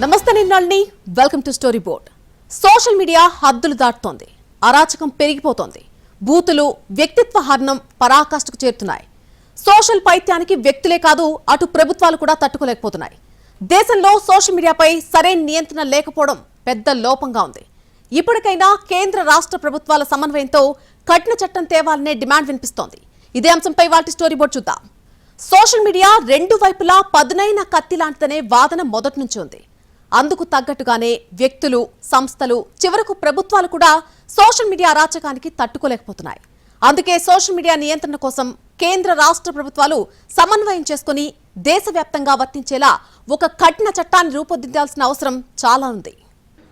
నమస్తే నిన్నాల్ని welcome to story board. Social media హద్దులు దాటుతోంది. అరాచకం పెరిగిపోతోంది. బూతులు, వ్యక్తిత్వ హరణం పరాకాష్ఠకు చేరుతున్నాయి. సోషల్ పైత్యానికి వ్యక్తులే కాదు, అటు ప్రభుత్వాలు కూడా తట్టుకోలేకపోతున్నాయి. దేశంలో సోషల్ మీడియాపై సరైన నియంత్రణ లేకపోవడం పెద్ద లోపంగా ఉంది. ఇప్పటికైనా కేంద్ర రాష్ట్ర ప్రభుత్వాల సమన్వయంతో కఠిన చట్టం తేవాలనే డిమాండ్ వినిపిస్తోంది. ఇదే అంశంపై వాటి స్టోరీ బోర్డ్ చూద్దాం. సోషల్ మీడియా రెండు వైపులా పదునైన కత్తి లాంటిదనే వాదన మొదటి నుంచి ఉంది. అందుకు తగ్గట్టుగానే వ్యక్తులు, సంస్థలు, చివరకు ప్రభుత్వాలు కూడా సోషల్ మీడియా అరాచకానికి తట్టుకోలేకపోతున్నాయి. అందుకే సోషల్ మీడియా నియంత్రణ కోసం కేంద్ర రాష్ట్ర ప్రభుత్వాలు సమన్వయం చేసుకుని దేశవ్యాప్తంగా వర్తించేలా ఒక కఠిన చట్టాన్ని రూపొందించాల్సిన అవసరం చాలా ఉంది.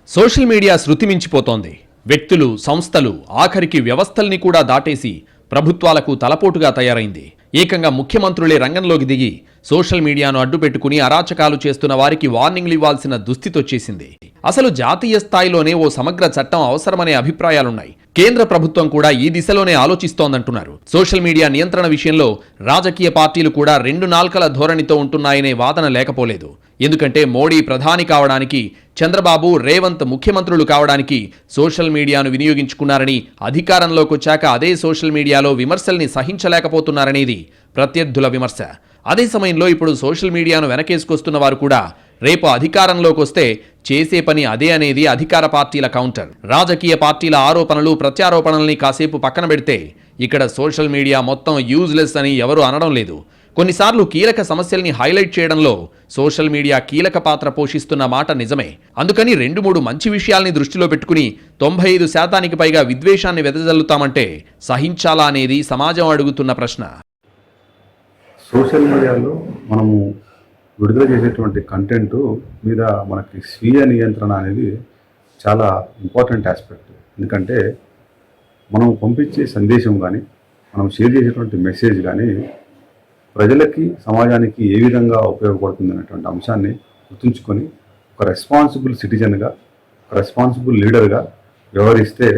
సోషల్ మీడియా శృతి మించిపోతోంది. వ్యక్తులు, సంస్థలు, ఆఖరికి వ్యవస్థల్ని కూడా దాటేసి ప్రభుత్వాలకు తలపోటుగా తయారైంది. ఏకంగా ముఖ్యమంత్రులే రంగంలోకి దిగి సోషల్ మీడియాను అడ్డుపెట్టుకుని అరాచకాలు చేస్తున్న వారికి వార్నింగ్లు ఇవ్వాల్సిన దుస్థితి వచ్చేసింది. అసలు జాతీయ స్థాయిలోనే ఓ సమగ్ర చట్టం అవసరమనే అభిప్రాయాలున్నాయి. కేంద్ర ప్రభుత్వం కూడా ఈ దిశలోనే ఆలోచిస్తోందంటున్నారు. సోషల్ మీడియా నియంత్రణ విషయంలో రాజకీయ పార్టీలు కూడా రెండు నాల్కల ధోరణితో ఉంటున్నాయనే వాదన లేకపోలేదు. ఎందుకంటే మోడీ ప్రధాని కావడానికి, చంద్రబాబు, రేవంత్ ముఖ్యమంత్రులు కావడానికి సోషల్ మీడియాను వినియోగించుకున్నారని, అధికారంలోకి వచ్చాక అదే సోషల్ మీడియాలో విమర్శల్ని సహించలేకపోతున్నారనేది ప్రత్యర్థుల విమర్శ. అదే సమయంలో ఇప్పుడు సోషల్ మీడియాను వెనకేసుకొస్తున్న వారు కూడా రేపు అధికారంలోకి వస్తే చేసే పని అదే అనేది అధికార పార్టీల కౌంటర్. రాజకీయ పార్టీల ఆరోపణలు, ప్రత్యారోపణల్ని కాసేపు పక్కన పెడితే ఇక్కడ సోషల్ మీడియా మొత్తం యూజ్లెస్ అని ఎవరు అనడం లేదు. కొన్నిసార్లు కీలక సమస్యల్ని హైలైట్ చేయడంలో సోషల్ మీడియా కీలక పాత్ర పోషిస్తున్న మాట నిజమే. అందుకని 2-3 మంచి విషయాల్ని దృష్టిలో పెట్టుకుని 95% పైగా విద్వేషాన్ని వెదజల్లుతామంటే సహించాలా అనేది సమాజం అడుగుతున్న ప్రశ్న. సోషల్ మీడియాలో మనము విడుదల చేసేటువంటి కంటెంట్ మీద మనకి స్వీయ నియంత్రణ అనేది చాలా ఇంపార్టెంట్ ఆస్పెక్ట్. ఎందుకంటే మనం పంపించే సందేశం కానీ, మనం షేర్ చేసేటువంటి మెసేజ్ కానీ ప్రజలకి, సమాజానికి ఏ విధంగా ఉపయోగపడుతుంది అనేటువంటి అంశాన్ని గుర్తుంచుకొని ఒక రెస్పాన్సిబుల్ సిటిజన్గా, ఒక రెస్పాన్సిబుల్ లీడర్గా వ్యవహరిస్తే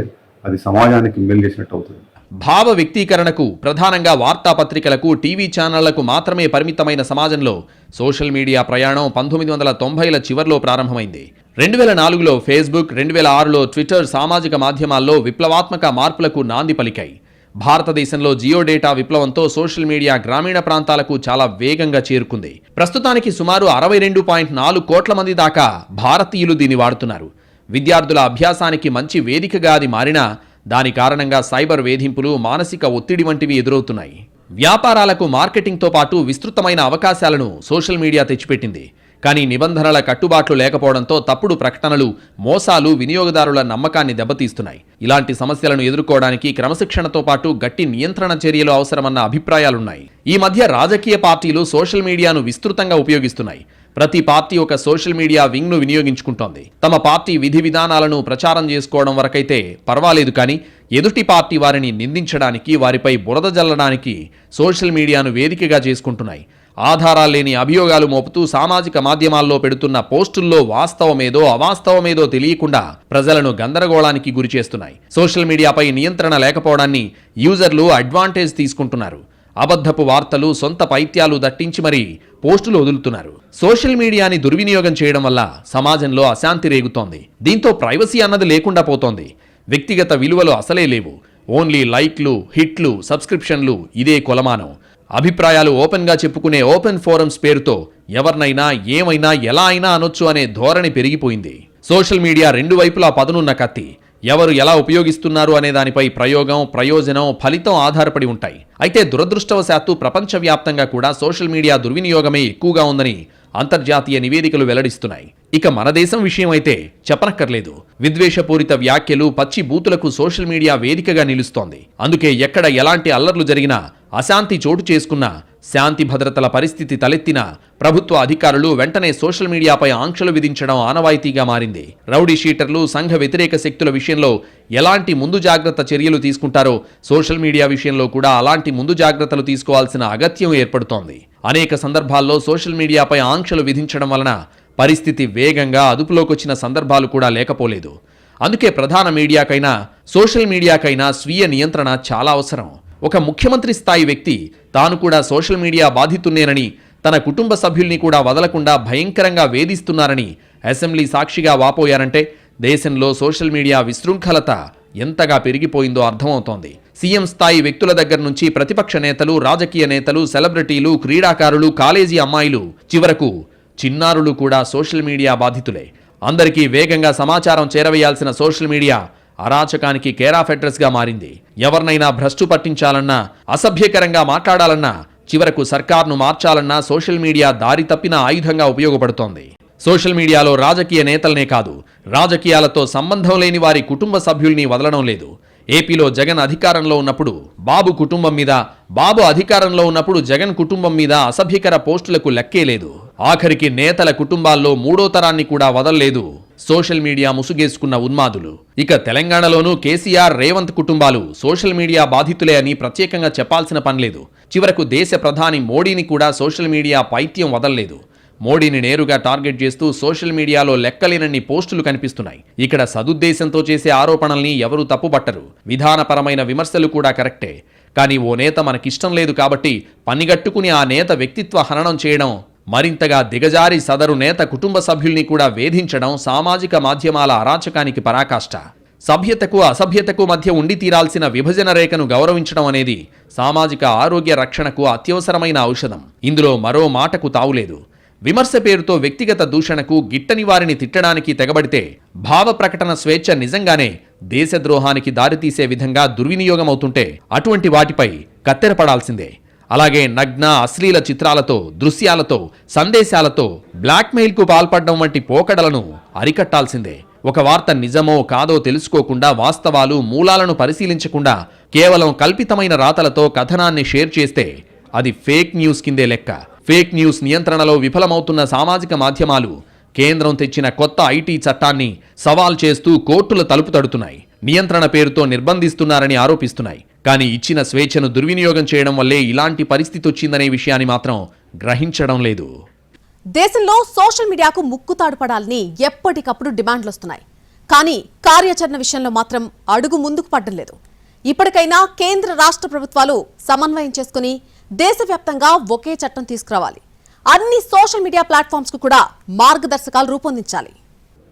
అది సమాజానికి మేలు చేసినట్టు అవుతుంది. భావ వ్యక్తీకరణకు ప్రధానంగా వార్తాపత్రికలకు, టీవీ ఛానళ్లకు మాత్రమే పరిమితమైన సమాజంలో సోషల్ మీడియా ప్రయాణం 1990ల చివర్లో ప్రారంభమైంది. 2004లో ఫేస్బుక్, 2006లో ట్విట్టర్ సామాజిక మాధ్యమాల్లో విప్లవాత్మక మార్పులకు నాంది పలికాయి. భారతదేశంలో జియో డేటా విప్లవంతో సోషల్ మీడియా గ్రామీణ ప్రాంతాలకు చాలా వేగంగా చేరుకుంది. ప్రస్తుతానికి సుమారు 62.4 కోట్ల మంది దాకా భారతీయులు దీన్ని వాడుతున్నారు. విద్యార్థుల అభ్యాసానికి మంచి వేదికగా అది మారినా దాని కారణంగా సైబర్ వేధింపులు, మానసిక ఒత్తిడి వంటివి ఎదురవుతున్నాయి. వ్యాపారాలకు మార్కెటింగ్తో పాటు విస్తృతమైన అవకాశాలను సోషల్ మీడియా తెచ్చిపెట్టింది. కానీ నిబంధనల కట్టుబాట్లు లేకపోవడంతో తప్పుడు ప్రకటనలు, మోసాలు వినియోగదారుల నమ్మకాన్ని దెబ్బతీస్తున్నాయి. ఇలాంటి సమస్యలను ఎదుర్కోవడానికి క్రమశిక్షణతో పాటు గట్టి నియంత్రణ చర్యలు అవసరమన్న అభిప్రాయాలున్నాయి. ఈ మధ్య రాజకీయ పార్టీలు సోషల్ మీడియాను విస్తృతంగా ఉపయోగిస్తున్నాయి. ప్రతి పార్టీ ఒక సోషల్ మీడియా వింగ్ను వినియోగించుకుంటోంది. తమ పార్టీ విధి విధానాలను ప్రచారం చేసుకోవడం వరకైతే పర్వాలేదు, కానీ ఎదుటి పార్టీ వారిని నిందించడానికి, వారిపై బురద జల్లడానికి సోషల్ మీడియాను వేదికగా చేసుకుంటున్నాయి. ఆధారాలు లేని అభియోగాలు మోపుతూ సామాజిక మాధ్యమాల్లో పెడుతున్న పోస్టుల్లో వాస్తవమేదో అవాస్తవమేదో తెలియకుండా ప్రజలను గందరగోళానికి గురిచేస్తున్నాయి. సోషల్ మీడియాపై నియంత్రణ లేకపోవడాన్ని యూజర్లు అడ్వాంటేజ్ తీసుకుంటున్నారు. అబద్ధపు వార్తలు, సొంత పైత్యాలు దట్టించి మరీ పోస్టులు వదులుతున్నారు. సోషల్ మీడియాని దుర్వినియోగం చేయడం వల్ల సమాజంలో అశాంతి రేగుతోంది. దీంతో ప్రైవసీ అన్నది లేకుండా పోతోంది. వ్యక్తిగత విలువలు అసలే లేవు. ఓన్లీ లైక్లు, హిట్లు, సబ్స్క్రిప్షన్లు, ఇదే కొలమానం. అభిప్రాయాలు ఓపెన్గా చెప్పుకునే ఓపెన్ ఫోరమ్స్ పేరుతో ఎవరినైనా, ఏమైనా, ఎలా అయినా అనొచ్చు అనే ధోరణి పెరిగిపోయింది. సోషల్ మీడియా రెండు వైపులా పదునున్న కత్తి. ఎవరు ఎలా ఉపయోగిస్తున్నారు అనే దానిపై ప్రయోగం, ప్రయోజనం, ఫలితం ఆధారపడి ఉంటాయి. అయితే దురదృష్టవశాత్తు ప్రపంచవ్యాప్తంగా కూడా సోషల్ మీడియా దుర్వినియోగమే ఎక్కువగా ఉందని అంతర్జాతీయ నివేదికలు వెల్లడిస్తున్నాయి. ఇక మన దేశం విషయం అయితే చెప్పనక్కర్లేదు. విద్వేషపూరిత వ్యాఖ్యలు, పచ్చి బూతులకు సోషల్ మీడియా వేదికగా నిలుస్తోంది. అందుకే ఎక్కడ ఎలాంటి అల్లర్లు జరిగినా, అశాంతి చోటు చేసుకున్నా, శాంతి భద్రతల పరిస్థితి తలెత్తినా ప్రభుత్వ అధికారులు వెంటనే సోషల్ మీడియాపై ఆంక్షలు విధించడం ఆనవాయితీగా మారింది. రౌడీ షీటర్లు, సంఘ వ్యతిరేక శక్తుల విషయంలో ఎలాంటి ముందు జాగ్రత్త చర్యలు తీసుకుంటారో సోషల్ మీడియా విషయంలో కూడా అలాంటి ముందు జాగ్రత్తలు తీసుకోవాల్సిన అగత్యం ఏర్పడుతోంది. అనేక సందర్భాల్లో సోషల్ మీడియాపై ఆంక్షలు విధించడం వలన పరిస్థితి వేగంగా అదుపులోకొచ్చిన సందర్భాలు కూడా లేకపోలేదు. అందుకే ప్రధాన మీడియాకైనా, సోషల్ మీడియాకైనా స్వీయ నియంత్రణ చాలా అవసరం. ఒక ముఖ్యమంత్రి స్థాయి వ్యక్తి తాను కూడా సోషల్ మీడియా బాధితున్నేనని, తన కుటుంబ సభ్యుల్ని కూడా వదలకుండా భయంకరంగా వేధిస్తున్నారని అసెంబ్లీ సాక్షిగా వాపోయారంటే దేశంలో సోషల్ మీడియా విశృంఖలత ఎంతగా పెరిగిపోయిందో అర్థమవుతోంది. సీఎం స్థాయి వ్యక్తుల దగ్గర నుంచి ప్రతిపక్ష నేతలు, రాజకీయ నేతలు, సెలబ్రిటీలు, క్రీడాకారులు, కాలేజీ అమ్మాయిలు, చివరకు చిన్నారులు కూడా సోషల్ మీడియా బాధితులే. అందరికీ వేగంగా సమాచారం చేరవేయాల్సిన సోషల్ మీడియా అరాచకానికి కేర్ ఆఫ్ అడ్రస్ గా మారింది. ఎవరినైనా భ్రష్టు పట్టించాలన్నా, అసభ్యకరంగా మాట్లాడాలన్నా, చివరకు సర్కార్ను మార్చాలన్నా సోషల్ మీడియా దారి తప్పిన ఆయుధంగా ఉపయోగపడుతోంది. సోషల్ మీడియాలో రాజకీయ నేతలనే కాదు, రాజకీయాలతో సంబంధం లేని వారి కుటుంబ సభ్యుల్ని వదలడం లేదు. ఏపీలో జగన్ అధికారంలో ఉన్నప్పుడు బాబు కుటుంబం మీద, బాబు అధికారంలో ఉన్నప్పుడు జగన్ కుటుంబం మీద అసభ్యకర పోస్టులకు లెక్కే లేదు. ఆఖరికి నేతల కుటుంబాల్లో మూడో తరాన్ని కూడా వదల్లేదు సోషల్ మీడియా ముసుగేసుకున్న ఉన్మాదులు. ఇక తెలంగాణలోనూ కేసీఆర్, రేవంత్ కుటుంబాలు సోషల్ మీడియా బాధితులే అని ప్రత్యేకంగా చెప్పాల్సిన పనిలేదు. చివరకు దేశ ప్రధాని మోడీని కూడా సోషల్ మీడియా పైత్యం వదల్లేదు. మోడీని నేరుగా టార్గెట్ చేస్తూ సోషల్ మీడియాలో లెక్కలేనన్ని పోస్టులు కనిపిస్తున్నాయి. ఇక్కడ సదుద్దేశంతో చేసే ఆరోపణల్ని ఎవరూ తప్పుపట్టరు. విధానపరమైన విమర్శలు కూడా కరెక్టే. కానీ ఓ నేత మనకిష్టం లేదు కాబట్టి పనిగట్టుకుని ఆ నేత వ్యక్తిత్వ హననం చేయడం, మరింతగా దిగజారి సదరు నేత కుటుంబ సభ్యుల్ని కూడా వేధించడం సామాజిక మాధ్యమాల అరాచకానికి పరాకాష్ట. సభ్యతకు అసభ్యతకు మధ్య ఉండి తీరాల్సిన విభజన రేఖను గౌరవించడం అనేది సామాజిక ఆరోగ్య రక్షణకు అత్యవసరమైన ఔషధం. ఇందులో మరో మాటకు తావులేదు. విమర్శ పేరుతో వ్యక్తిగత దూషణకు, గిట్టని వారిని తిట్టడానికి తెగబడితే భావ ప్రకటన స్వేచ్ఛ నిజంగానే దేశద్రోహానికి దారితీసే విధంగా దుర్వినియోగం అవుతుంటే అటువంటి వాటిపై కత్తెరపడాల్సిందే. అలాగే నగ్న, అశ్లీల చిత్రాలతో, దృశ్యాలతో, సందేశాలతో బ్లాక్మెయిల్కు పాల్పడడం వంటి పోకడలను అరికట్టాల్సిందే. ఒక వార్త నిజమో కాదో తెలుసుకోకుండా, వాస్తవాలు, మూలాలను పరిశీలించకుండా కేవలం కల్పితమైన రాతలతో కథనాన్ని షేర్ చేస్తే అది ఫేక్ న్యూస్ కిందే లెక్క. ఫేక్ న్యూస్ నియంత్రణలో విఫలమవుతున్న సామాజిక మాధ్యమాలు కేంద్రం తెచ్చిన కొత్త ఐటీ చట్టాన్ని సవాల్ చేస్తూ కోర్టుల తలుపు తడుతున్నాయి. నియంత్రణ పేరుతో నిర్బంధిస్తున్నారని ఆరోపిస్తున్నాయి. కానీ ఇచ్చిన స్వేచ్ఛను దుర్వినియోగం చేయడం వల్లే ఇలాంటి పరిస్థితి వచ్చిందనే విషయాన్ని మాత్రం గ్రహించడం లేదు. దేశంలో సోషల్ మీడియాకు ముక్కుతాడు పడాలని ఎప్పటికప్పుడు డిమాండ్లు వస్తున్నాయి. కానీ కార్యాచరణ విషయంలో మాత్రం అడుగు ముందుకు పడడం లేదు. ఇప్పటికైనా కేంద్ర, రాష్ట్ర ప్రభుత్వాలు సమన్వయం చేసుకుని దేశవ్యాప్తంగా ఒకే చట్టం తీసుకురావాలి. అన్ని సోషల్ మీడియా ప్లాట్ఫామ్స్ కు కూడా మార్గదర్శకాలు రూపొందించాలి.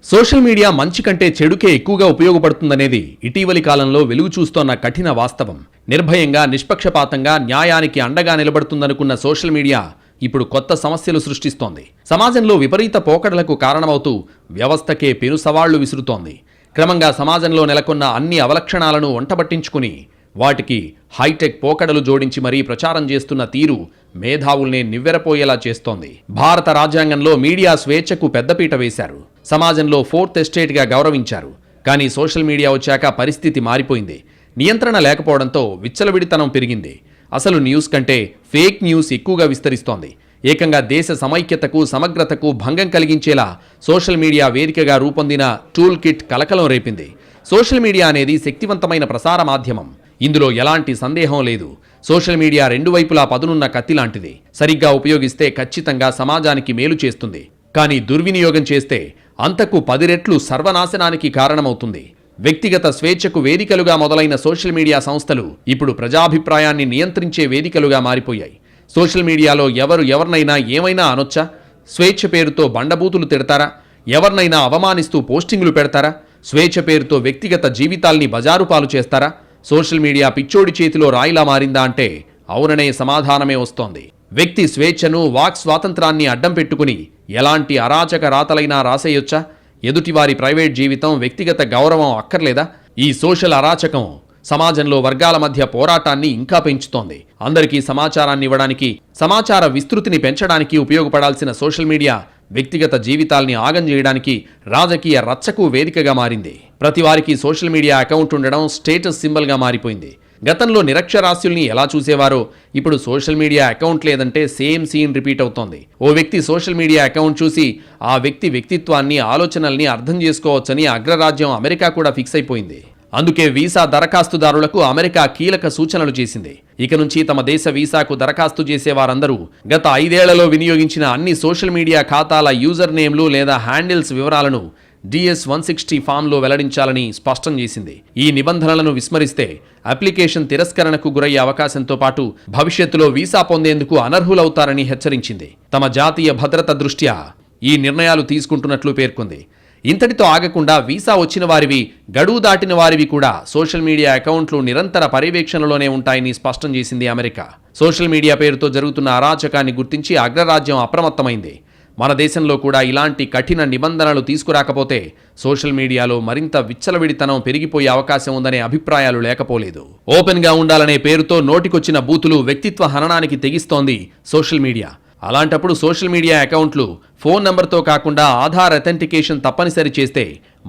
సోషల్ మీడియా మంచి కంటే చెడుకే ఎక్కువగా ఉపయోగపడుతుందనేది ఇటీవలి కాలంలో వెలుగు చూస్తోన్న కఠిన వాస్తవం. నిర్భయంగా, నిష్పక్షపాతంగా, న్యాయానికి అండగా నిలబడుతుందనుకున్న సోషల్ మీడియా ఇప్పుడు కొత్త సమస్యలు సృష్టిస్తోంది. సమాజంలో విపరీత పోకడలకు కారణమవుతూ వ్యవస్థకే పెను సవాళ్లు విసురుతోంది. క్రమంగా సమాజంలో నెలకొన్న అన్ని అవలక్షణాలను వంటబట్టించుకుని వాటికి హైటెక్ పోకడలు జోడించి మరీ ప్రచారం చేస్తున్న తీరు మేధావుల్నే నివ్వెరపోయేలా చేస్తోంది. భారత రాజ్యాంగంలో మీడియా స్వేచ్ఛకు పెద్దపీట వేశారు. సమాజంలో ఫోర్త్ ఎస్టేట్గా గౌరవించారు. కానీ సోషల్ మీడియా వచ్చాక పరిస్థితి మారిపోయింది. నియంత్రణ లేకపోవడంతో విచ్చలవిడితనం పెరిగింది. అసలు న్యూస్ కంటే ఫేక్ న్యూస్ ఎక్కువగా విస్తరిస్తోంది. ఏకంగా దేశ సమైక్యతకు, సమగ్రతకు భంగం కలిగించేలా సోషల్ మీడియా వేదికగా రూపొందిన టూల్ కిట్ కలకలం రేపింది. సోషల్ మీడియా అనేది శక్తివంతమైన ప్రసార మాధ్యమం. ఇందులో ఎలాంటి సందేహం లేదు. సోషల్ మీడియా రెండు వైపులా పదునున్న కత్తి లాంటిది. సరిగ్గా ఉపయోగిస్తే ఖచ్చితంగా సమాజానికి మేలు చేస్తుంది. కానీ దుర్వినియోగం చేస్తే అంతకు 10 రెట్లు సర్వనాశనానికి కారణమవుతుంది. వ్యక్తిగత స్వేచ్ఛకు వేదికలుగా మొదలైన సోషల్ మీడియా సంస్థలు ఇప్పుడు ప్రజాభిప్రాయాన్ని నియంత్రించే వేదికలుగా మారిపోయాయి. సోషల్ మీడియాలో ఎవరినైనా ఏమైనా అనొచ్చా? స్వేచ్ఛ పేరుతో బండబూతులు తిడతారా? ఎవరినైనా అవమానిస్తూ పోస్టింగులు పెడతారా? స్వేచ్ఛ పేరుతో వ్యక్తిగత జీవితాల్ని బజారు పాలు చేస్తారా? సోషల్ మీడియా పిచ్చోడి చేతిలో రాయిలా మారిందా అంటే అవుననే సమాధానమే వస్తోంది. వ్యక్తి స్వేచ్ఛను, వాక్ స్వాతంత్రాన్ని అడ్డం పెట్టుకుని ఎలాంటి అరాచక రాతలైనా రాసేయొచ్చా? ఎదుటివారి ప్రైవేట్ జీవితం, వ్యక్తిగత గౌరవం అక్కర్లేదా? ఈ సోషల్ అరాచకం సమాజంలో వర్గాల మధ్య పోరాటాన్ని ఇంకా పెంచుతోంది. అందరికీ సమాచారాన్ని ఇవ్వడానికి, సమాచార విస్తృతిని పెంచడానికి ఉపయోగపడాల్సిన సోషల్ మీడియా వ్యక్తిగత జీవితాల్ని ఆగం చేయడానికి, రాజకీయ రచ్చకు వేదికగా మారింది. ప్రతి వారికి సోషల్ మీడియా అకౌంట్ ఉండడం స్టేటస్ సింబల్గా మారిపోయింది. గతంలో నిరక్షరాస్యుల్ని ఎలా చూసేవారో ఇప్పుడు సోషల్ మీడియా అకౌంట్ లేదంటే సేమ్ సీన్ రిపీట్ అవుతోంది. ఓ వ్యక్తి సోషల్ మీడియా అకౌంట్ చూసి ఆ వ్యక్తి వ్యక్తిత్వాన్ని, ఆలోచనల్ని అర్థం చేసుకోవచ్చని అగ్రరాజ్యం అమెరికా కూడా ఫిక్స్ అయిపోయింది. అందుకే వీసా దరఖాస్తుదారులకు అమెరికా కీలక సూచనలు చేసింది. ఇక నుంచి తమ దేశ వీసాకు దరఖాస్తు చేసే వారందరూ గత 5 ఏళ్లలో వినియోగించిన అన్ని సోషల్ మీడియా ఖాతాల యూజర్ నేమ్లు లేదా హ్యాండిల్స్ వివరాలను DS-160 ఫామ్లో వెల్లడించాలని స్పష్టం చేసింది. ఈ నిబంధనలను విస్మరిస్తే అప్లికేషన్ తిరస్కరణకు గురయ్యే అవకాశంతో పాటు భవిష్యత్తులో వీసా పొందేందుకు అనర్హులవుతారని హెచ్చరించింది. తమ జాతీయ భద్రత దృష్ట్యా ఈ నిర్ణయాలు తీసుకుంటున్నట్లు పేర్కొంది. ఇంతటితో ఆగకుండా వీసా వచ్చిన వారివి, గడువు దాటిన వారివి కూడా సోషల్ మీడియా అకౌంట్లు నిరంతర పర్యవేక్షణలోనే ఉంటాయని స్పష్టం చేసింది అమెరికా. సోషల్ మీడియా పేరుతో జరుగుతున్న అరాచకాన్ని గుర్తించి అగ్రరాజ్యం అప్రమత్తమైంది. మన దేశంలో కూడా ఇలాంటి కఠిన నిబంధనలు తీసుకురాకపోతే సోషల్ మీడియాలో మరింత విచ్చలవిడితనం పెరిగిపోయే అవకాశం ఉందనే అభిప్రాయాలు లేకపోలేదు. ఓపెన్గా ఉండాలనే పేరుతో నోటికొచ్చిన బూతులు వ్యక్తిత్వ హననానికి తెగిస్తోంది సోషల్ మీడియా. అలాంటప్పుడు సోషల్ మీడియా అకౌంట్లు ఫోన్ నంబర్తో కాకుండా ఆధార్ అథెంటికేషన్ తప్పనిసరి చేస్తే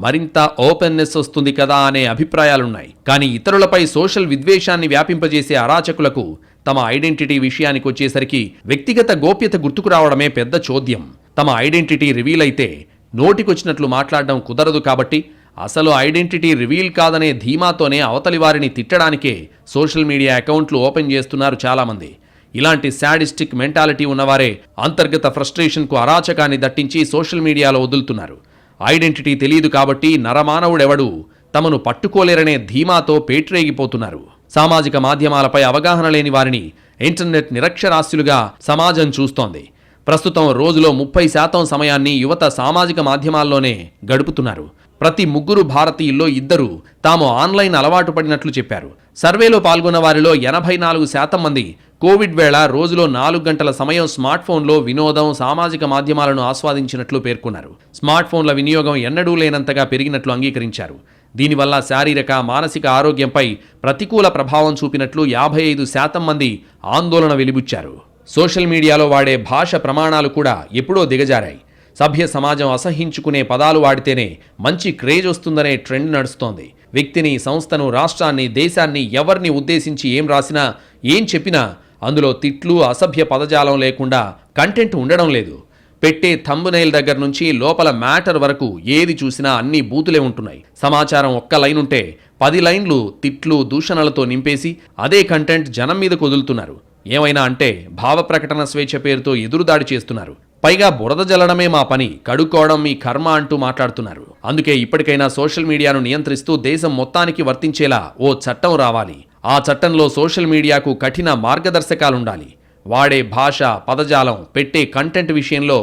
మరింత ఓపెన్నెస్ వస్తుంది కదా అనే అభిప్రాయాలున్నాయి. కానీ ఇతరులపై సోషల్ విద్వేషాన్ని వ్యాపింపజేసే అరాచకులకు తమ ఐడెంటిటీ విషయానికి వచ్చేసరికి వ్యక్తిగత గోప్యత గుర్తుకు రావడమే పెద్ద చోద్యం. తమ ఐడెంటిటీ రివీల్ అయితే నోటికొచ్చినట్లు మాట్లాడడం కుదరదు కాబట్టి అసలు ఐడెంటిటీ రివీల్ కాదనే ధీమాతోనే అవతలి వారిని తిట్టడానికే సోషల్ మీడియా అకౌంట్లు ఓపెన్ చేస్తున్నారు చాలామంది. ఇలాంటి శాడిస్టిక్ మెంటాలిటీ ఉన్నవారే అంతర్గత ఫ్రస్ట్రేషన్కు అరాచకాన్ని దట్టించి సోషల్ మీడియాలో వదులుతున్నారు. ఐడెంటిటీ తెలియదు కాబట్టి నరమానవుడెవడు తమను పట్టుకోలేరనే ధీమాతో పేట్రేగిపోతున్నారు. సామాజిక మాధ్యమాలపై అవగాహన లేని వారిని ఇంటర్నెట్ నిరక్షరాస్యులుగా సమాజం చూస్తోంది. ప్రస్తుతం రోజులో 30% సమయాన్ని యువత సామాజిక మాధ్యమాల్లోనే గడుపుతున్నారు. ప్రతి 3 భారతీయుల్లో 2 తాము ఆన్లైన్ అలవాటు పడినట్లు చెప్పారు. సర్వేలో పాల్గొన్న వారిలో 84% మంది కోవిడ్ వేళ రోజులో 4 గంటల సమయం స్మార్ట్ ఫోన్లో వినోదం, సామాజిక మాధ్యమాలను ఆస్వాదించినట్లు పేర్కొన్నారు. స్మార్ట్ ఫోన్ల వినియోగం ఎన్నడూ లేనంతగా పెరిగినట్లు అంగీకరించారు. దీనివల్ల శారీరక, మానసిక ఆరోగ్యంపై ప్రతికూల ప్రభావం చూపినట్లు 55% మంది ఆందోళన వెలిబుచ్చారు. సోషల్ మీడియాలో వాడే భాష ప్రమాణాలు కూడా ఎప్పుడో దిగజారాయి. సభ్య సమాజం అసహించుకునే పదాలు వాడితేనే మంచి క్రేజ్ వస్తుందనే ట్రెండ్ నడుస్తోంది. వ్యక్తిని, సంస్థను, రాష్ట్రాన్ని, దేశాన్ని ఎవరిని ఉద్దేశించి ఏం రాసినా, ఏం చెప్పినా అందులో తిట్లు, అసభ్య పదజాలం లేకుండా కంటెంట్ ఉండడం లేదు. పెట్టే థంబ్నెయిల్ దగ్గర నుంచి లోపల మ్యాటర్ వరకు ఏది చూసినా అన్ని బూతులే ఉంటున్నాయి. సమాచారం ఒక్క లైన్ ఉంటే 10 లైన్లు తిట్లు, దూషణలతో నింపేసి అదే కంటెంట్ జనం మీదకు వదులుతున్నారు. ఏమైనా అంటే భావ ప్రకటన స్వేచ్ఛ పేరుతో ఎదురుదాడి చేస్తున్నారు. పైగా బురద జల్లడమే మా పని, కడుక్కోవడం మీ కర్మ అంటూ మాట్లాడుతున్నారు. అందుకే ఇప్పటికైనా సోషల్ మీడియాను నియంత్రిస్తూ దేశం మొత్తానికి వర్తించేలా ఓ చట్టం రావాలి. ఆ చట్టంలో సోషల్ మీడియాకు కఠిన మార్గదర్శకాలుండాలి. వాడే భాష, పదజాలం, పెట్టే కంటెంట్ విషయంలో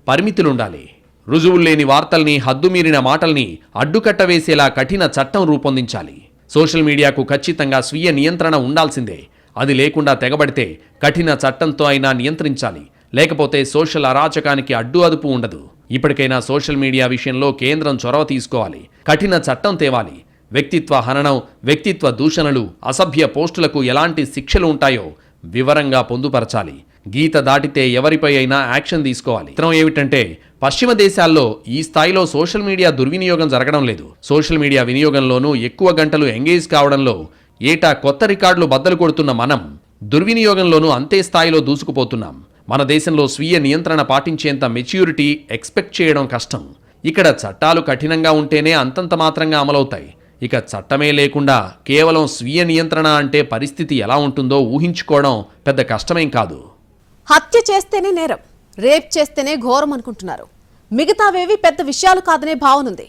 పరిమితులుండాలి. రుజువుల్లేని వార్తల్ని, హద్దుమీరిన మాటల్ని అడ్డుకట్టవేసేలా కఠిన చట్టం రూపొందించాలి. సోషల్ మీడియాకు ఖచ్చితంగా స్వీయ నియంత్రణ ఉండాల్సిందే. అది లేకుండా తెగబడితే కఠిన చట్టంతో అయినా నియంత్రించాలి. లేకపోతే సోషల్ అరాచకానికి అడ్డు అదుపు ఉండదు. ఇప్పటికైనా సోషల్ మీడియా విషయంలో కేంద్రం చొరవ తీసుకోవాలి. కఠిన చట్టం తేవాలి. వ్యక్తిత్వ హననం, వ్యక్తిత్వ దూషణలు, అసభ్య పోస్టులకు ఎలాంటి శిక్షలు ఉంటాయో వివరంగా పొందుపరచాలి. గీత దాటితే ఎవరిపై అయినా యాక్షన్ తీసుకోవాలి. ఇతరం ఏమిటంటే పశ్చిమ దేశాల్లో ఈ స్థాయిలో సోషల్ మీడియా దుర్వినియోగం జరగడం లేదు. సోషల్ మీడియా వినియోగంలోనూ ఎక్కువ గంటలు ఎంగేజ్ కావడంలో ఏటా కొత్త రికార్డులు బద్దలు కొడుతున్న మనం దుర్వినియోగంలోనూ అంతే స్థాయిలో దూసుకుపోతున్నాం. మన దేశంలో స్వీయ నియంత్రణ పాటించేంత మెచ్యూరిటీ ఎక్స్పెక్ట్ చేయడం కష్టం. ఇక్కడ చట్టాలు కఠినంగా ఉంటేనే అంతంత మాత్రంగా అమలవుతాయి. ఇక చట్టమే లేకుండా కేవలం స్వీయ నియంత్రణ అంటే పరిస్థితి ఎలా ఉంటుందో ఊహించుకోవడం పెద్ద కష్టమేం కాదు. హత్య చేస్తేనే నేరం, రేప్ చేస్తేనే ఘోరం అనుకుంటున్నారు. మిగతావేవి పెద్ద విషయాలు కాదనే భావనుంది.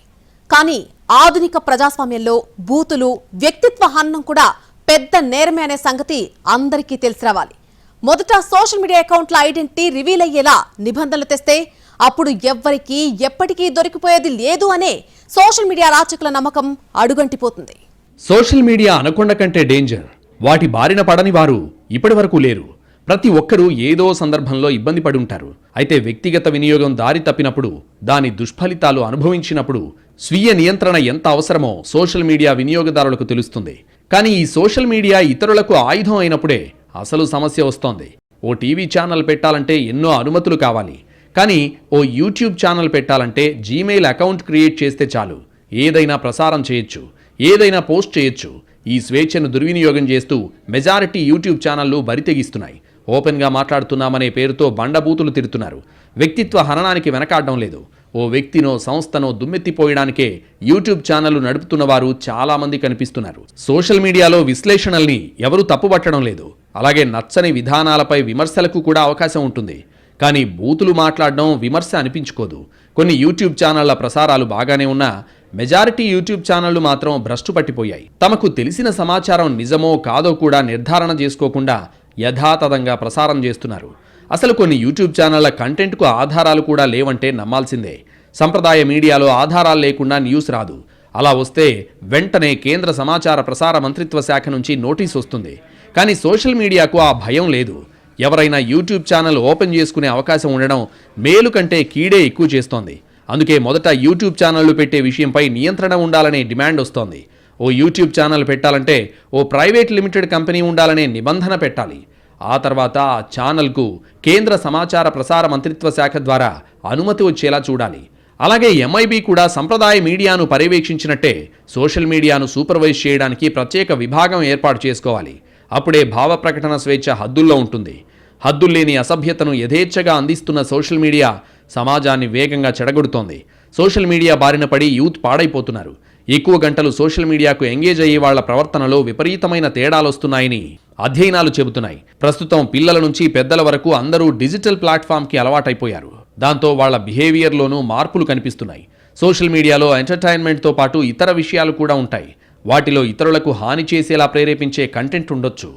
కానీ ఆధునిక ప్రజాస్వామ్యంలో బూతులు, వ్యక్తిత్వ హననం కూడా పెద్ద నేరమే అనే సంగతి అందరికీ తెలిసి రావాలి. మొదట సోషల్ మీడియా అకౌంట్ల ఐడెంటిటీ రివీల్ అయ్యేలా నిబంధనలు తెస్తే అప్పుడు ఎవ్వరికీ ఎప్పటికీ దొరికిపోయేది లేదు అనే సోషల్ మీడియా అరాచకుల నమ్మకం అడుగంటిపోతుంది. సోషల్ మీడియా అనకొండ కంటే డేంజర్. వాటి బారిన పడని వారు ఇప్పటి వరకు లేరు. ప్రతి ఒక్కరూ ఏదో సందర్భంలో ఇబ్బంది పడి ఉంటారు. అయితే వ్యక్తిగత వినియోగం దారి తప్పినప్పుడు, దాని దుష్ఫలితాలు అనుభవించినప్పుడు స్వీయ నియంత్రణ ఎంత అవసరమో సోషల్ మీడియా వినియోగదారులకు తెలుస్తుంది. కానీ ఈ సోషల్ మీడియా ఇతరులకు ఆయుధం అయినప్పుడే అసలు సమస్య వస్తోంది. ఓ టీవీ ఛానల్ పెట్టాలంటే ఎన్నో అనుమతులు కావాలి. కానీ ఓ యూట్యూబ్ ఛానల్ పెట్టాలంటే జీమెయిల్ అకౌంట్ క్రియేట్ చేస్తే చాలు. ఏదైనా ప్రసారం చేయొచ్చు, ఏదైనా పోస్ట్ చేయొచ్చు. ఈ స్వేచ్ఛను దుర్వినియోగం చేస్తూ మెజారిటీ యూట్యూబ్ ఛానళ్లు బరితెగిస్తున్నాయి. ఓపెన్గా మాట్లాడుతున్నామనే పేరుతో బండబూతులు తిడుతున్నారు. వ్యక్తిత్వ హననానికి వెనకాడడం లేదు. ఓ వ్యక్తినో, సంస్థనో దుమ్మెత్తిపోయడానికే యూట్యూబ్ ఛానళ్లు నడుపుతున్న వారు చాలామంది కనిపిస్తున్నారు. సోషల్ మీడియాలో విశ్లేషణల్ని ఎవరూ తప్పుపట్టడం లేదు. అలాగే నచ్చని విధానాలపై విమర్శలకు కూడా అవకాశం ఉంటుంది. కానీ బూతులు మాట్లాడడం విమర్శ అనిపించుకోదు. కొన్ని యూట్యూబ్ ఛానళ్ల ప్రసారాలు బాగానే ఉన్నా మెజారిటీ యూట్యూబ్ ఛానళ్లు మాత్రం భ్రష్టు పట్టిపోయాయి. తమకు తెలిసిన సమాచారం నిజమో కాదో కూడా నిర్ధారణ చేసుకోకుండా యథాతథంగా ప్రసారం చేస్తున్నారు. అసలు కొన్ని యూట్యూబ్ ఛానళ్ల కంటెంట్కు ఆధారాలు కూడా లేవంటే నమ్మాల్సిందే. సంప్రదాయ మీడియాలో ఆధారాలు లేకుండా న్యూస్ రాదు. అలా వస్తే వెంటనే కేంద్ర సమాచార ప్రసార మంత్రిత్వ శాఖ నుంచి నోటీస్ వస్తుంది. కానీ సోషల్ మీడియాకు ఆ భయం లేదు. ఎవరైనా యూట్యూబ్ ఛానల్ ఓపెన్ చేసుకునే అవకాశం ఉండడం మేలు కంటే కీడే ఎక్కువ చేస్తోంది. అందుకే మొదట యూట్యూబ్ ఛానళ్లు పెట్టే విషయంపై నియంత్రణ ఉండాలనే డిమాండ్ వస్తోంది. ఓ యూట్యూబ్ ఛానల్ పెట్టాలంటే ఓ ప్రైవేట్ లిమిటెడ్ కంపెనీ ఉండాలనే నిబంధన పెట్టాలి. ఆ తర్వాత ఆ ఛానల్కు కేంద్ర సమాచార ప్రసార మంత్రిత్వ శాఖ ద్వారా అనుమతి వచ్చేలా చూడాలి. అలాగే ఎంఐబి కూడా సంప్రదాయ మీడియాను పర్యవేక్షించినట్టే సోషల్ మీడియాను సూపర్వైజ్ చేయడానికి ప్రత్యేక విభాగం ఏర్పాటు చేసుకోవాలి. అప్పుడే భావ ప్రకటన స్వేచ్ఛ హద్దుల్లో ఉంటుంది. హద్దుల్లేని అసభ్యతను యథేచ్ఛగా అందిస్తున్న సోషల్ మీడియా సమాజాన్ని వేగంగా చెడగొడుతోంది. సోషల్ మీడియా బారిన పడి యూత్ పాడైపోతున్నారు. ఎక్కువ గంటలు సోషల్ మీడియాకు ఎంగేజ్ అయ్యే వాళ్ల ప్రవర్తనలో విపరీతమైన తేడాలొస్తున్నాయని అధ్యయనాలు చెబుతున్నాయి. ప్రస్తుతం పిల్లల నుంచి పెద్దల వరకు అందరూ డిజిటల్ ప్లాట్ఫామ్కి అలవాటైపోయారు. దాంతో వాళ్ల బిహేవియర్లోనూ మార్పులు కనిపిస్తున్నాయి. సోషల్ మీడియాలో ఎంటర్టైన్మెంట్తో పాటు ఇతర విషయాలు కూడా ఉంటాయి. వాటిలో ఇతరులకు హాని చేసేలా ప్రేరేపించే కంటెంట్ ఉండొచ్చు.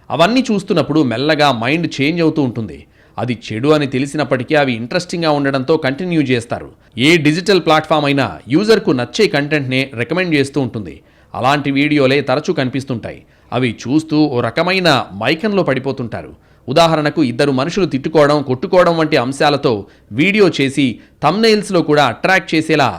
అవన్నీ చూస్తున్నప్పుడు మెల్లగా మైండ్ చేంజ్ అవుతూ ఉంటుంది. అది చెడు అని తెలిసినప్పటికీ అవి ఇంట్రెస్టింగ్గా ఉండడంతో కంటిన్యూ చేస్తారు. ఏ డిజిటల్ ప్లాట్ఫామ్ అయినా యూజర్కు నచ్చే కంటెంట్నే రికమెండ్ చేస్తూ ఉంటుంది. అలాంటి వీడియోలే తరచూ కనిపిస్తుంటాయి. అవి చూస్తూ ఓ రకమైన మైకంలో పడిపోతుంటారు. ఉదాహరణకు ఇద్దరు మనుషులు తిట్టుకోవడం, కొట్టుకోవడం వంటి అంశాలతో వీడియో చేసి థంబ్నెయిల్స్లో కూడా అట్రాక్ట్ చేసేలా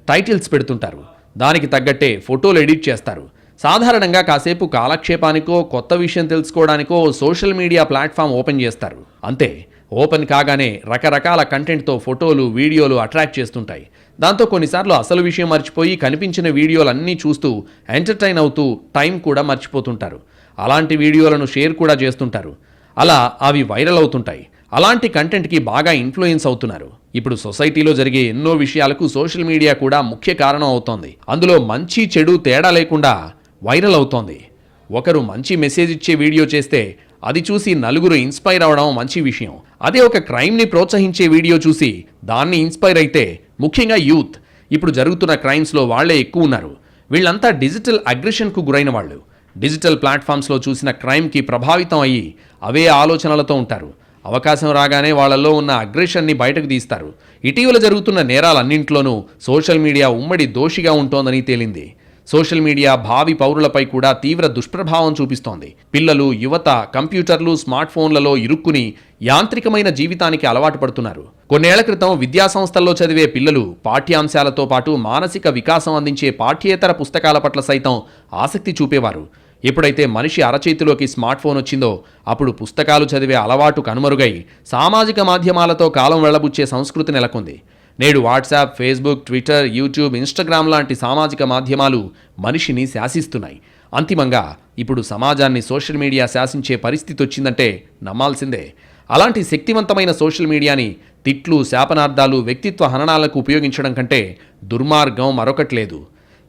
టైటిల్స్ పెడుతుంటారు. దానికి తగ్గట్టే ఫోటోలు ఎడిట్ చేస్తారు. సాధారణంగా కాసేపు కాలక్షేపానికో కొత్త విషయం తెలుసుకోవడానికో సోషల్ మీడియా ప్లాట్ఫామ్ ఓపెన్ చేస్తారు. అంతే, ఓపెన్ కాగానే రకరకాల కంటెంట్తో ఫోటోలు, వీడియోలు అట్రాక్ట్ చేస్తుంటాయి. దాంతో కొన్నిసార్లు అసలు విషయం మర్చిపోయి కనిపించిన వీడియోలన్నీ చూస్తూ ఎంటర్టైన్ అవుతూ టైం కూడా మర్చిపోతుంటారు. అలాంటి వీడియోలను షేర్ కూడా చేస్తుంటారు. అలా అవి వైరల్ అవుతుంటాయి. అలాంటి కంటెంట్కి బాగా ఇన్ఫ్లుయెన్స్ అవుతున్నారు. ఇప్పుడు సొసైటీలో జరిగే ఎన్నో విషయాలకు సోషల్ మీడియా కూడా ముఖ్య కారణం అవుతోంది. అందులో మంచి చెడు తేడా లేకుండా వైరల్ అవుతోంది. ఒకరు మంచి మెసేజ్ ఇచ్చే వీడియో చేస్తే అది చూసి నలుగురు ఇన్స్పైర్ అవడం మంచి విషయం. అదే ఒక క్రైమ్ని ప్రోత్సహించే వీడియో చూసి దాన్ని ఇన్స్పైర్ అయితే, ముఖ్యంగా యూత్, ఇప్పుడు జరుగుతున్న క్రైమ్స్లో వాళ్లే ఎక్కువ ఉన్నారు. వీళ్ళంతా డిజిటల్ అగ్రెషన్కు గురైన వాళ్ళు. డిజిటల్ ప్లాట్ఫామ్స్లో చూసిన క్రైమ్కి ప్రభావితం అయ్యి అవే ఆలోచనలతో ఉంటారు. అవకాశం రాగానే వాళ్లలో ఉన్న అగ్రెషన్ని బయటకు తీస్తారు. ఇటీవల జరుగుతున్న నేరాలన్నింట్లోనూ సోషల్ మీడియా ఉమ్మడి దోషిగా ఉంటోందని తేలింది. సోషల్ మీడియా భావి పౌరులపై కూడా తీవ్ర దుష్ప్రభావం చూపిస్తోంది. పిల్లలు, యువత కంప్యూటర్లు, స్మార్ట్ ఫోన్లలో ఇరుక్కుని యాంత్రికమైన జీవితానికి అలవాటు పడుతున్నారు. కొన్నేళ్ల క్రితం విద్యాసంస్థల్లో చదివే పిల్లలు పాఠ్యాంశాలతో పాటు మానసిక వికాసం అందించే పాఠ్యేతర పుస్తకాల పట్ల సైతం ఆసక్తి చూపేవారు. ఎప్పుడైతే మనిషి అరచేతిలోకి స్మార్ట్ ఫోన్ వచ్చిందో అప్పుడు పుస్తకాలు చదివే అలవాటు కనుమరుగై సామాజిక మాధ్యమాలతో కాలం వెళ్లబుచ్చే సంస్కృతి నెలకొంది. నేడు WhatsApp, Facebook, Twitter, YouTube, Instagram లాంటి సామాజిక మాధ్యమాలు మనిషిని శాసిస్తున్నాయి. అంతిమంగా ఇప్పుడు సమాజాన్ని సోషల్ మీడియా శాసించే పరిస్థితి వచ్చిందంటే నమ్మాల్సిందే. అలాంటి శక్తివంతమైన సోషల్ మీడియాని తిట్లు, శాపనార్థాలు, వ్యక్తిత్వ హననాలకు ఉపయోగించడం కంటే దుర్మార్గం మరొకట్లేదు.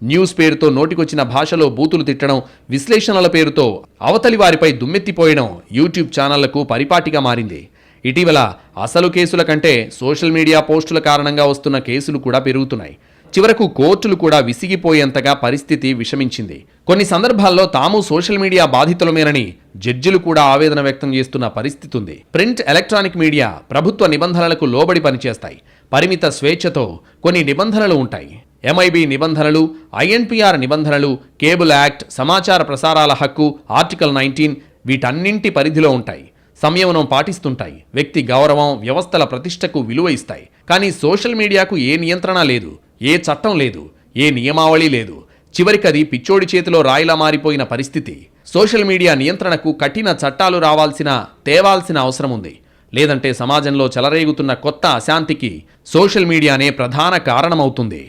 న్యూస్ పేరుతో నోటికొచ్చిన భాషలో బూతులు తిట్టడం, విశ్లేషణల పేరుతో అవతలి వారిపై దుమ్మెత్తిపోయడం యూట్యూబ్ ఛానళ్లకు పరిపాటిగా మారింది. ఇటీవల అసలు కేసుల కంటే సోషల్ మీడియా పోస్టుల కారణంగా వస్తున్న కేసులు కూడా పెరుగుతున్నాయి. చివరకు కోర్టులు కూడా విసిగిపోయేంతగా పరిస్థితి విషమించింది. కొన్ని సందర్భాల్లో తాము సోషల్ మీడియా బాధితులమేనని జడ్జిలు కూడా ఆవేదన వ్యక్తం చేస్తున్న పరిస్థితి ఉంది. ప్రింట్, ఎలక్ట్రానిక్ మీడియా ప్రభుత్వ నిబంధనలకు లోబడి పనిచేస్తాయి. పరిమిత స్వేచ్ఛతో కొన్ని నిబంధనలు ఉంటాయి. ఎంఐబి నిబంధనలు, ఐఎన్పిఆర్ నిబంధనలు, కేబుల్ యాక్ట్, సమాచార ప్రసారాల హక్కు, ఆర్టికల్ 19 వీటన్నింటి పరిధిలో ఉంటాయి. సంయమనం పాటిస్తుంటాయి. వ్యక్తి గౌరవం, వ్యవస్థల ప్రతిష్టకు విలువ ఇస్తాయి. కానీ సోషల్ మీడియాకు ఏ నియంత్రణ లేదు, ఏ చట్టం లేదు, ఏ నియమావళి లేదు. చివరికది పిచ్చోడి చేతిలో రాయిలా మారిపోయిన పరిస్థితి. సోషల్ మీడియా నియంత్రణకు కఠిన చట్టాలు తేవాల్సిన అవసరం ఉంది. లేదంటే సమాజంలో చెలరేగుతున్న కొత్త అశాంతికి సోషల్ మీడియానే ప్రధాన కారణమవుతుంది.